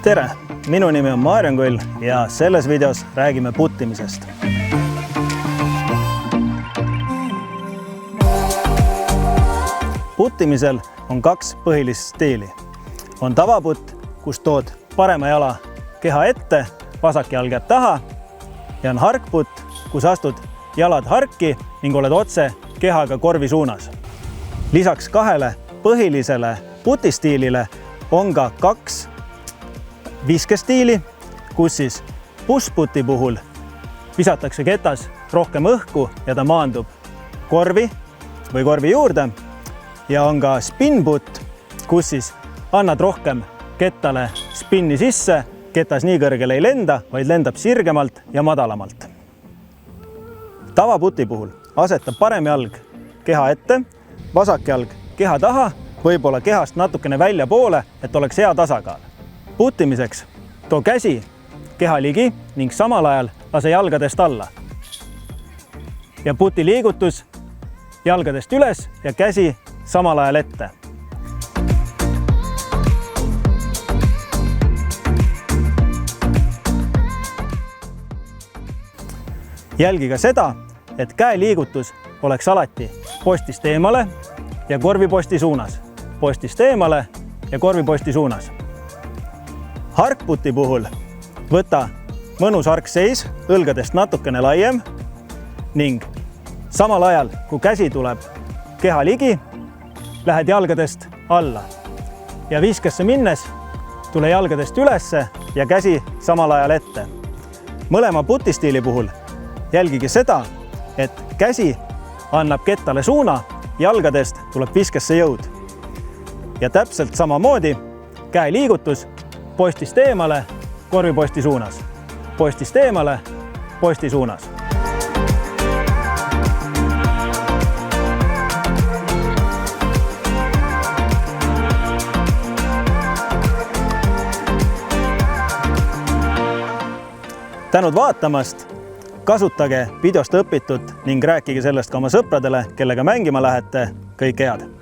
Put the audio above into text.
Tere! Minu nimi on Maarjan Kull ja selles videos räägime puttimisest. Puttimisel on kaks põhilist stiili. On tavaputt, kus tood parema jala keha ette, vasak jalg jääb taha, ja on harkputt, kus astud jalad harki ning oled otse kehaga korvi suunas. Lisaks kahele põhilisele putistiilile on ka kaks viskestiili, kus siis push-putti puhul visatakse ketas rohkem õhku ja ta maandub korvi või korvi juurde, ja on ka spin-putt, kus siis annad rohkem kettale spinni sisse, ketas nii kõrgele ei lenda, vaid lendab sirgemalt ja madalamalt. Tavaputi puhul asetab parem jalg keha ette, vasak jalg keha taha, võib-olla kehast natukene välja poole, et oleks hea tasakaal. Puttimiseks too käsi keha ligi ning samal ajal lase jalgadest alla. Ja puti liigutus jalgadest üles ja käsi samal ajal ette. Jälgi ka seda, et käe liigutus oleks alati postist eemale ja korviposti suunas. Postist eemale ja korviposti suunas. Harkputi puhul võta mõnus harkseis, õlgadest natukene laiem ning samal ajal, kui käsi tuleb keha ligi, lähed jalgadest alla ja viskesse minnes tule jalgadest ülesse ja käsi samal ajal ette. Mõlema putistiili puhul jälgige seda, et käsi annab kettale suuna, jalgadest tuleb viskesse jõud. Ja täpselt samamoodi käe liigutus postist eemale, korviposti suunas. Postist eemale, posti suunas. Tänud vaatamast, kasutage videost õpitut ning rääkige sellest ka oma sõpradele, kellega mängima lähete. Kõike head!